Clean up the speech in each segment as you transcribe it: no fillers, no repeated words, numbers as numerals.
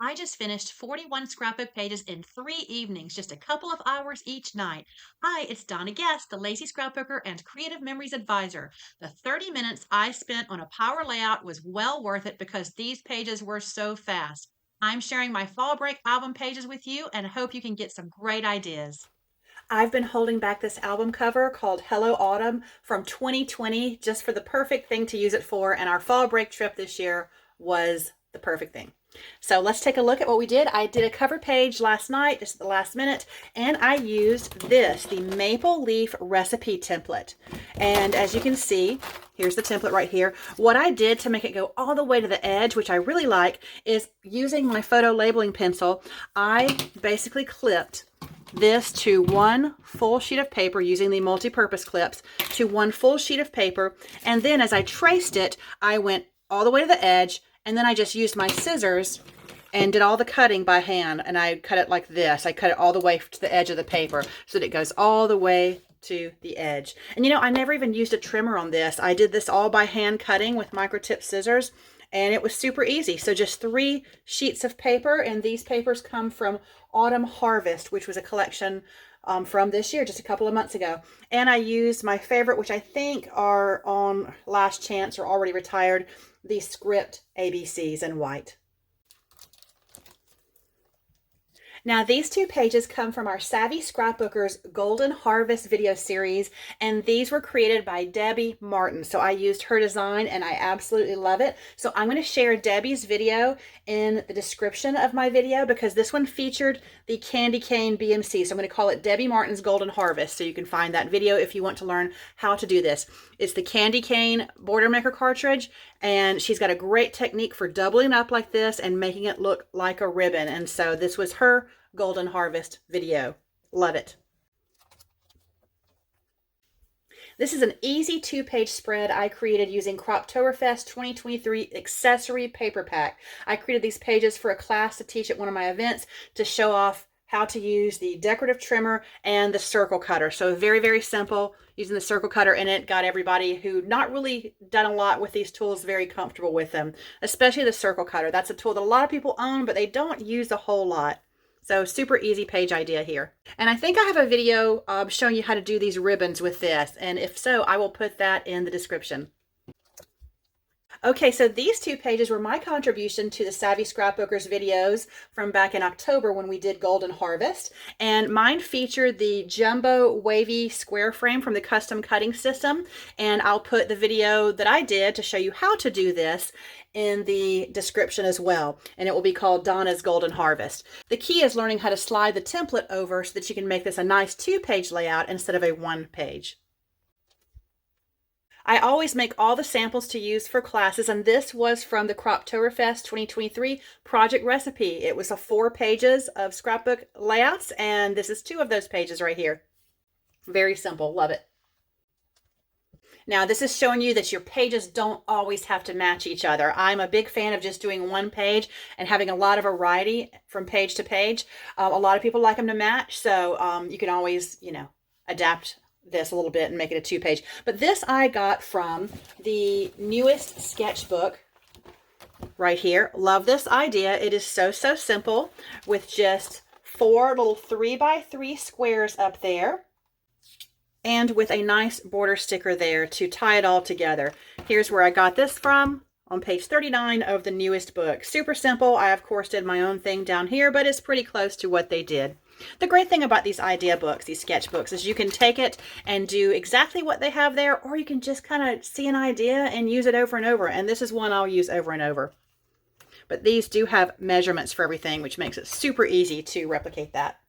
I just finished 41 scrapbook pages in 3 evenings, just a couple of hours each night. Hi, it's Donna Guest, the Lazy Scrapbooker and Creative Memories Advisor. The 30 minutes I spent on a power layout was well worth it because these pages were so fast. I'm sharing my fall break album pages with you and hope you can get some great ideas. I've been holding back this album cover called Hello Autumn from 2020 just for the perfect thing to use it for, and our fall break trip this year was the perfect thing. So let's take a look at what we did. I did a cover page last night, just at the last minute, and I used this, the maple leaf recipe template. And as you can see, here's the template right here. What I did to make it go all the way to the edge, which I really like, is using my photo labeling pencil, I basically clipped this to one full sheet of paper using the multi-purpose clips to one full sheet of paper. And then as I traced it, I went all the way to the edge, and then I just used my scissors and did all the cutting by hand. And I cut it like this. I cut it all the way to the edge of the paper so that it goes all the way to the edge. And you know, I never even used a trimmer on this. I did this all by hand cutting with microtip scissors, and it was super easy. So just 3 sheets of paper, and these papers come from Autumn Harvest, which was a collection from this year, just a couple of months ago. And I used my favorite, which I think are on last chance or already retired, the Script ABCs in white. Now, these 2 pages come from our Savvy Scrapbooker's Golden Harvest video series, and these were created by Debbie Martin. So I used her design, and I absolutely love it. So I'm going to share Debbie's video in the description of my video because this one featured the candy cane BMC. So I'm going to call it Debbie Martin's Golden Harvest, so you can find that video if you want to learn how to do this. It's the candy cane border maker cartridge, and she's got a great technique for doubling up like this and making it look like a ribbon. And so this was her Golden Harvest video. Love it. This is an easy 2-page spread I created using Croptoberfest 2023 accessory paper pack. I created these pages for a class to teach at one of my events to show off how to use the decorative trimmer and the circle cutter. So very, very simple using the circle cutter, and it got everybody who not really done a lot with these tools very comfortable with them, especially the circle cutter. That's a tool that a lot of people own, but they don't use a whole lot. So super easy page idea here. And I think I have a video showing you how to do these ribbons with this. And if so, I will put that in the description. Okay, so these 2 pages were my contribution to the Savvy Scrapbookers videos from back in October when we did Golden Harvest. And mine featured the jumbo wavy square frame from the custom cutting system. And I'll put the video that I did to show you how to do this in the description as well. And it will be called Donna's Golden Harvest. The key is learning how to slide the template over so that you can make this a nice 2-page layout instead of a 1-page. I always make all the samples to use for classes, and this was from the Croptoberfest 2023 project recipe. It was 4 pages of scrapbook layouts, and this is 2 of those pages right here. Very simple. Love it. Now, this is showing you that your pages don't always have to match each other. I'm a big fan of just doing 1 page and having a lot of variety from page to page. A lot of people like them to match, so you can always, adapt this a little bit and make it a 2-page. But this I got from the newest sketchbook right here. Love this idea. It is so simple with just 4 little 3x3 squares up there and with a nice border sticker there to tie it all together. Here's where I got this from, on page 39 of the newest book. Super simple. I of course did my own thing down here, but it's pretty close to what they did. The great thing about these idea books, these sketchbooks, is you can take it and do exactly what they have there, or you can just kind of see an idea and use it over and over. And this is one I'll use over and over. But these do have measurements for everything, which makes it super easy to replicate that.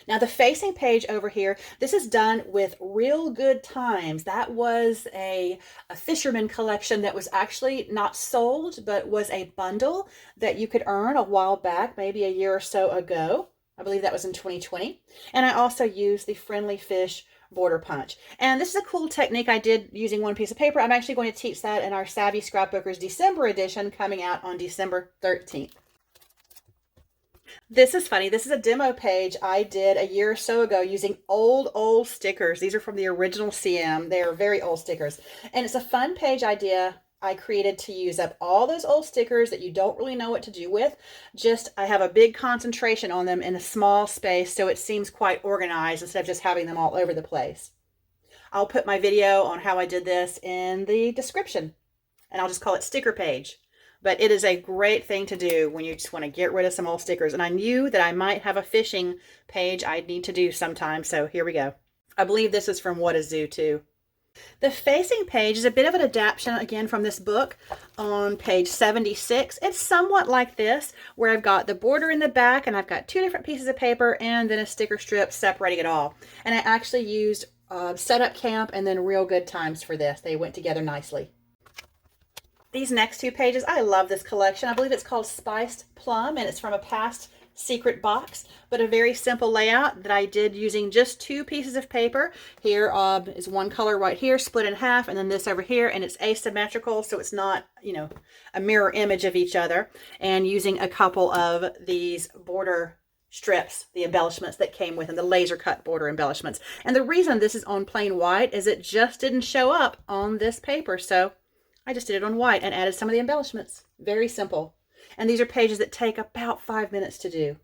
Now the facing page over here, this is done with Real Good Times. That was a fisherman collection that was actually not sold, but was a bundle that you could earn a while back, maybe a year or so ago. I believe that was in 2020. And I also used the Friendly Fish border punch. And this is a cool technique I did using 1 piece of paper. I'm actually going to teach that in our Savvy Scrapbookers December edition coming out on December 13th. This is funny. This is a demo page I did a year or so ago using old stickers. These are from the original CM. They are very old stickers. And it's a fun page idea I created to use up all those old stickers that you don't really know what to do with. Just, I have a big concentration on them in a small space so it seems quite organized instead of just having them all over the place. I'll put my video on how I did this in the description, and I'll just call it sticker page. But it is a great thing to do when you just want to get rid of some old stickers. And I knew that I might have a fishing page I'd need to do sometime, so here we go. I believe this is from What a Zoo too. The facing page is a bit of an adaptation again from this book on page 76. It's somewhat like this, where I've got the border in the back and I've got two different pieces of paper and then a sticker strip separating it all. And I actually used Setup Camp and then Real Good Times for this. They went together nicely. These next two pages, I love this collection. I believe it's called Spiced Plum, and it's from a past secret box, but a very simple layout that I did using just two pieces of paper. Here is one color right here, split in half, and then this over here, and it's asymmetrical, so it's not, you know, a mirror image of each other, and using a couple of these border strips, the embellishments that came with them, the laser cut border embellishments. And the reason this is on plain white is it just didn't show up on this paper, so I just did it on white and added some of the embellishments. Very simple. And these are pages that take about 5 minutes to do.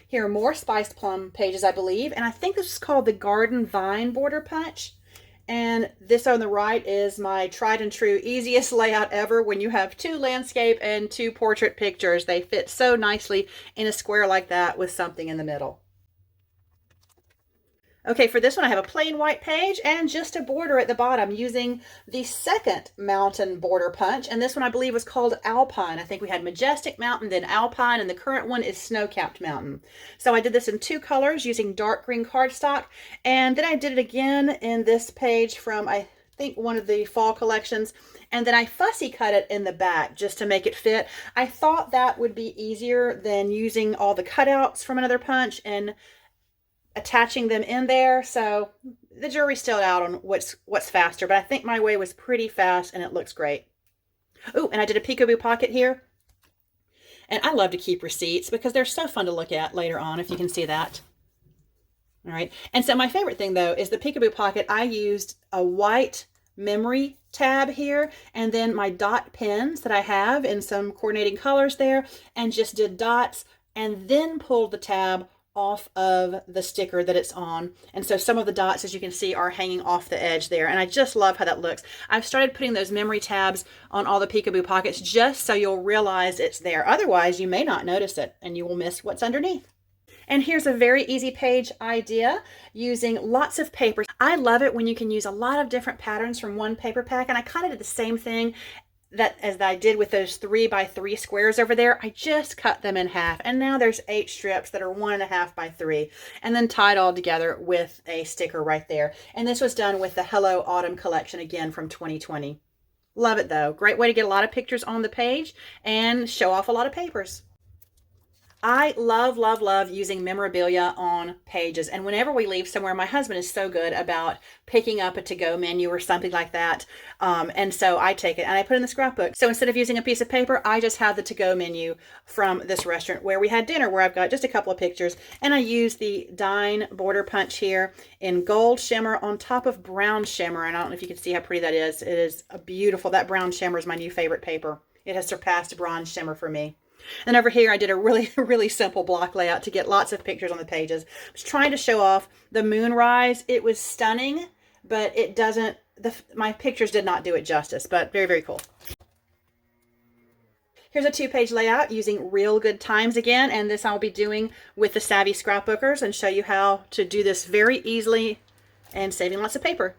Here are more Spiced Plum pages, I believe, and I think this is called the Garden Vine Border Punch. And this on the right is my tried and true easiest layout ever when you have two landscape and two portrait pictures. They fit so nicely in a square like that with something in the middle. Okay, for this one I have a plain white page and just a border at the bottom using the second mountain border punch. And this one I believe was called Alpine. I think we had Majestic Mountain, then Alpine, and the current one is Snow-Capped Mountain. So I did this in two colors using dark green cardstock. And then I did it again in this page from, I think, one of the fall collections. And then I fussy cut it in the back just to make it fit. I thought that would be easier than using all the cutouts from another punch and attaching them in there. So the jury's still out on what's faster, but I think my way was pretty fast and it looks great. Oh, and I did a peekaboo pocket here. And I love to keep receipts because they're so fun to look at later on, if you can see that. All right. And so my favorite thing though is the peekaboo pocket. I used a white memory tab here and then my dot pens that I have in some coordinating colors there, and just did dots and then pulled the tab off of the sticker that it's on. And so some of the dots, as you can see, are hanging off the edge there. And I just love how that looks. I've started putting those memory tabs on all the peekaboo pockets just so you'll realize it's there. Otherwise, you may not notice it and you will miss what's underneath. And here's a very easy page idea using lots of papers. I love it when you can use a lot of different patterns from one paper pack. And I kind of did the same thing as I did with those 3x3 squares over there. I just cut them in half, and now there's 8 strips that are 1.5 by 3, and then tied all together with a sticker right there. And this was done with the Hello Autumn collection again from 2020. Love it though. Great way to get a lot of pictures on the page and show off a lot of papers. I love, love, love using memorabilia on pages. And whenever we leave somewhere, my husband is so good about picking up a to-go menu or something like that. And so I take it and I put it in the scrapbook. So instead of using a piece of paper, I just have the to-go menu from this restaurant where we had dinner, where I've got just a couple of pictures. And I use the Dine border punch here in gold shimmer on top of brown shimmer. And I don't know if you can see how pretty that is. It is a beautiful, that brown shimmer is my new favorite paper. It has surpassed bronze shimmer for me. And over here, I did a really simple block layout to get lots of pictures on the pages. I was trying to show off the moonrise. It was stunning, but it doesn't, my pictures did not do it justice, but very, very cool. Here's a 2-page layout using Real Good Times again, and this I'll be doing with the Savvy Scrapbookers and show you how to do this very easily and saving lots of paper.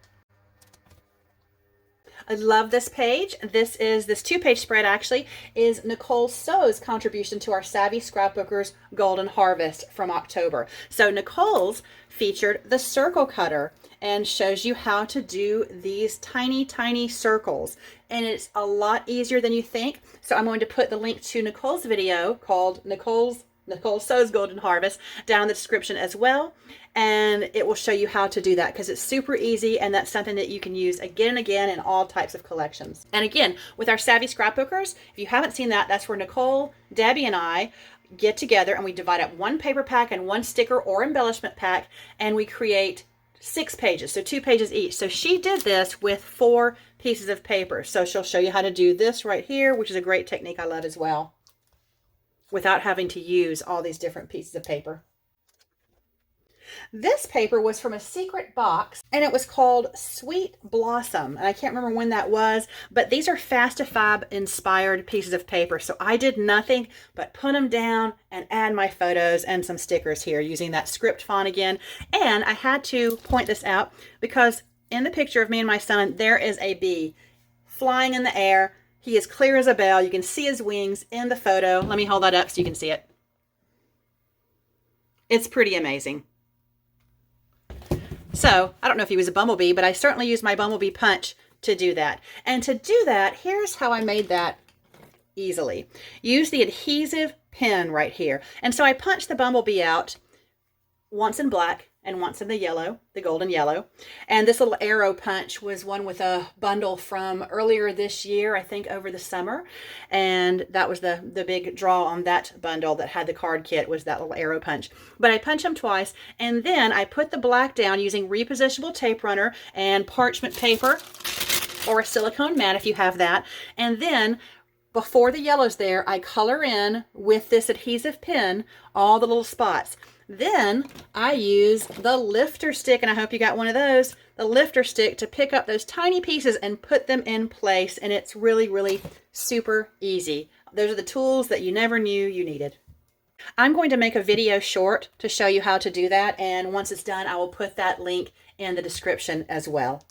I love this page. This 2-page spread actually is Nicole Sow's contribution to our Savvy Scrapbookers Golden Harvest from October. So Nicole's featured the circle cutter and shows you how to do these tiny, tiny circles. And it's a lot easier than you think. So I'm going to put the link to Nicole's video called Nicole Sow's Golden Harvest down in the description as well. And it will show you how to do that because it's super easy, and that's something that you can use again and again in all types of collections. And again, with our Savvy Scrapbookers, if you haven't seen that, that's where Nicole, Debbie, and I get together and we divide up one paper pack and one sticker or embellishment pack, and we create 6 pages, so 2 pages each. So she did this with 4 pieces of paper. So she'll show you how to do this right here, which is a great technique I love as well, without having to use all these different pieces of paper. This paper was from a secret box, and it was called Sweet Blossom. And I can't remember when that was, but these are Fastifab inspired pieces of paper. So I did nothing but put them down and add my photos and some stickers here using that script font again. And I had to point this out because in the picture of me and my son, there is a bee flying in the air. He is clear as a bell. You can see his wings in the photo. Let me hold that up so you can see it. It's pretty amazing. So I don't know if he was a bumblebee, but I certainly used my bumblebee punch to do that. And to do that, here's how I made that easily. Use the adhesive pen right here. And so I punched the bumblebee out once in black and once in the yellow, the golden yellow. And this little arrow punch was one with a bundle from earlier this year, I think over the summer. And that was the big draw on that bundle that had the card kit, was that little arrow punch. But I punch them twice, and then I put the black down using repositionable tape runner and parchment paper or a silicone mat if you have that. And then before the yellow's there, I color in with this adhesive pen all the little spots. Then I use the lifter stick, and I hope you got one of those, the lifter stick, to pick up those tiny pieces and put them in place. And it's really, really super easy. Those are the tools that you never knew you needed. I'm going to make a video short to show you how to do that. And once it's done, I will put that link in the description as well.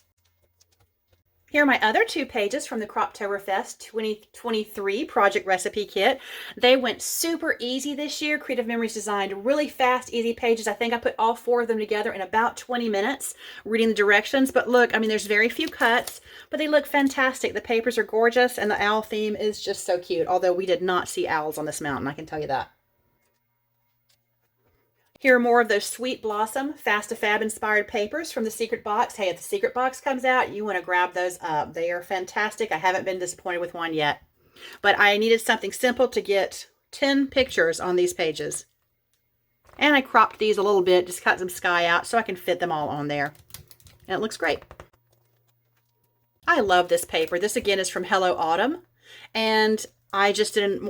Here are my other 2 pages from the Croptoberfest 2023 project recipe kit. They went super easy this year. Creative Memories designed really fast, easy pages. I think I put all 4 of them together in about 20 minutes reading the directions. But look, I mean, there's very few cuts, but they look fantastic. The papers are gorgeous, and the owl theme is just so cute. Although we did not see owls on this mountain, I can tell you that. Here are more of those Sweet Blossom Fastifab inspired papers from the secret box. Hey, if the secret box comes out, you want to grab those up. They are fantastic. I haven't been disappointed with one yet. But I needed something simple to get 10 pictures on these pages. And I cropped these a little bit, just cut some sky out so I can fit them all on there. And it looks great. I love this paper. This again is from Hello Autumn. And I just did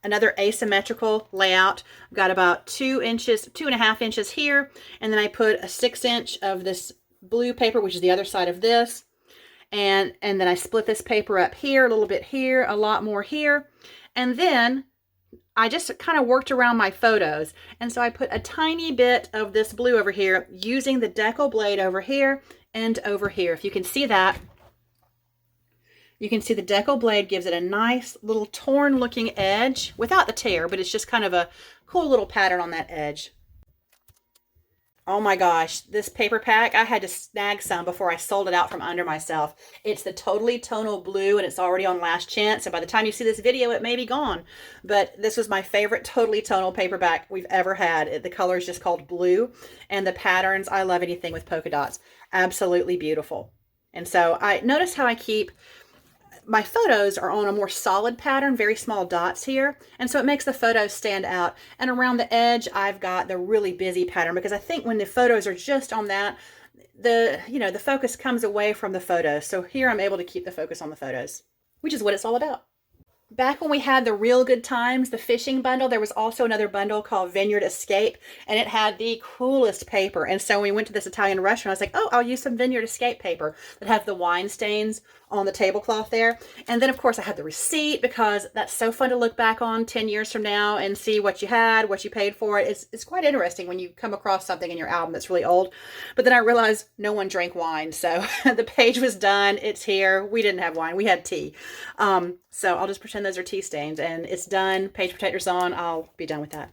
another asymmetrical layout. I've got about 2.5 inches here, and then I put a 6-inch of this blue paper, which is the other side of this, and then I split this paper up here, a little bit here, a lot more here, and then I just kind of worked around my photos, and so I put a tiny bit of this blue over here using the decal blade over here and over here. If you can see that, you can see the decal blade gives it a nice little torn looking edge without the tear, but it's just kind of a cool little pattern on that edge. Oh my gosh, this paper pack, I had to snag some before I sold it out from under myself. It's the Totally Tonal Blue, and it's already on last chance. So by the time you see this video, it may be gone. But this was my favorite Totally Tonal paperback we've ever had. The color is just called blue, and the patterns, I love anything with polka dots. Absolutely beautiful. And so I notice how I keep my photos are on a more solid pattern, very small dots here. And so it makes the photos stand out. And around the edge, I've got the really busy pattern, because I think when the photos are just on that, the focus comes away from the photos. So here I'm able to keep the focus on the photos, which is what it's all about. Back when we had the Real Good Times, the fishing bundle, there was also another bundle called Vineyard Escape, and it had the coolest paper. And so when we went to this Italian restaurant, I was like, oh, I'll use some Vineyard Escape paper that have the wine stains on the tablecloth there. And then, of course, I had the receipt, because that's so fun to look back on 10 years from now and see what you had, what you paid for it. It's quite interesting when you come across something in your album that's really old. But then I realized no one drank wine, so the page was done. It's here. We didn't have wine. We had tea. So I'll just pretend those are tea stains, and it's done. Page protector's on. I'll be done with that.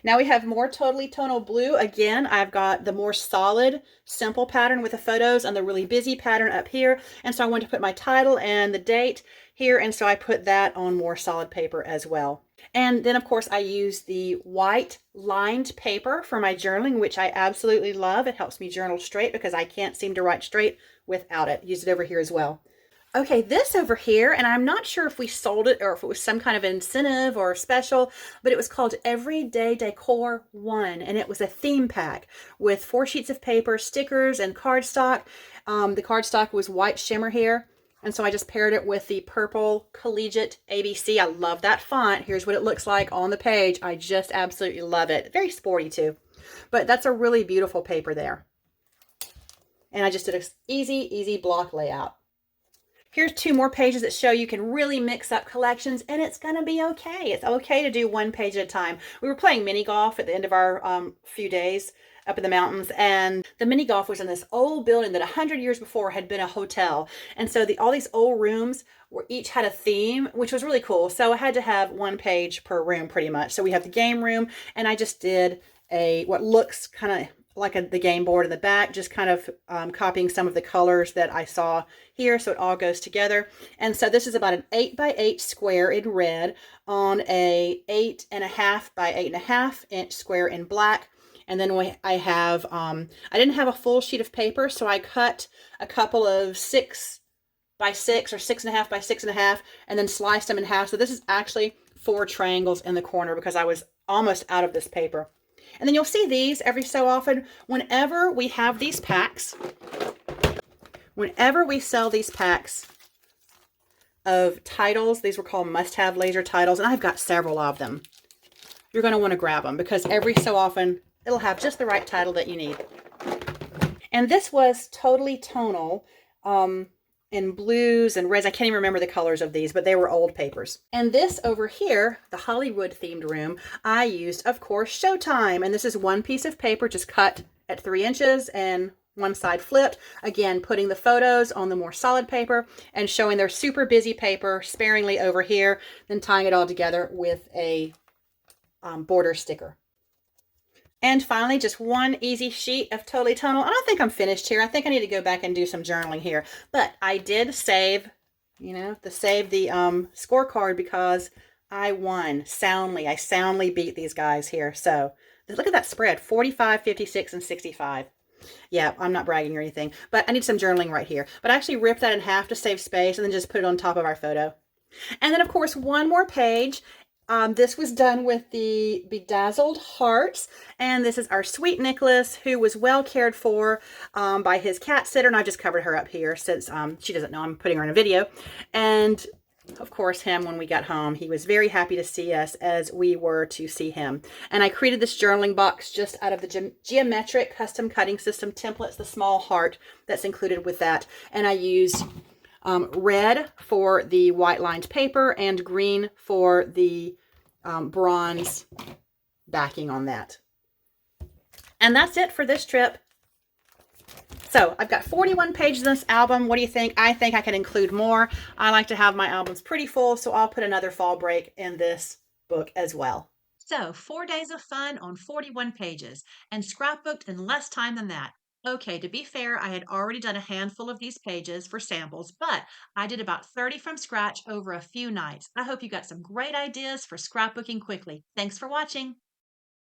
Now we have more Totally Tonal Blue. Again, I've got the more solid, simple pattern with the photos and the really busy pattern up here. And so I wanted to put my title and the date here. And so I put that on more solid paper as well. And then, of course, I use the white lined paper for my journaling, which I absolutely love. It helps me journal straight because I can't seem to write straight without it. Use it over here as well. Okay, this over here, and I'm not sure if we sold it or if it was some kind of incentive or special, but it was called Everyday Decor 1, and it was a theme pack with 4 sheets of paper, stickers, and cardstock. The cardstock was white shimmer here, and so I just paired it with the purple Collegiate ABC. I love that font. Here's what it looks like on the page. I just absolutely love it. Very sporty too, but that's a really beautiful paper there. And I just did an easy block layout. Here's 2 more pages that show you can really mix up collections, and it's going to be okay. It's okay to do 1 page at a time. We were playing mini golf at the end of our few days up in the mountains, and the mini golf was in this old building that 100 years before had been a hotel. And so all these old rooms were each had a theme, which was really cool. So I had to have 1 page per room pretty much. So we have the game room, and I just did what looks kind of like the game board in the back, just kind of copying some of the colors that I saw here, so it all goes together. And so this is about an 8x8 square in red on a 8.5 by 8.5 inch square in black. And then I have, I didn't have a full sheet of paper, so I cut a couple of 6x6 or 6.5 by 6.5 and then sliced them in half. So this is actually 4 triangles in the corner because I was almost out of this paper. And then you'll see these every so often whenever we have these packs, whenever we sell these packs of titles. These were called must-have laser titles, and I've got several of them. You're going to want to grab them because every so often it'll have just the right title that you need. And this was totally tonal, in blues and reds. I can't even remember the colors of these, but they were old papers. And this over here, the Hollywood themed room, I used, of course, Showtime. And this is 1 piece of paper just cut at 3 inches and one side flipped. Again, putting the photos on the more solid paper and showing their super busy paper sparingly over here, then tying it all together with a border sticker. And finally, just 1 easy sheet of Totally Tonal. I don't think I'm finished here. I think I need to go back and do some journaling here. But I did save, save the scorecard because I won soundly. I soundly beat these guys here. So look at that spread, 45, 56, and 65. Yeah, I'm not bragging or anything, but I need some journaling right here. But I actually ripped that in half to save space and then just put it on top of our photo. And then, of course, 1 more page. This was done with the bedazzled hearts, and this is our sweet Nicholas, who was well cared for by his cat sitter, and I just covered her up here since she doesn't know I'm putting her in a video. And of course, him, when we got home, he was very happy to see us as we were to see him. And I created this journaling box just out of the geometric custom cutting system templates, the small heart that's included with that. And I used red for the white lined paper and green for the bronze backing on that. And that's it for this trip. So I've got 41 pages in this album. What do you think? I think I can include more. I like to have my albums pretty full, so I'll put another fall break in this book as well. So, 4 days of fun on 41 pages and scrapbooked in less time than that. Okay, to be fair, I had already done a handful of these pages for samples, but I did about 30 from scratch over a few nights. I hope you got some great ideas for scrapbooking quickly. Thanks for watching.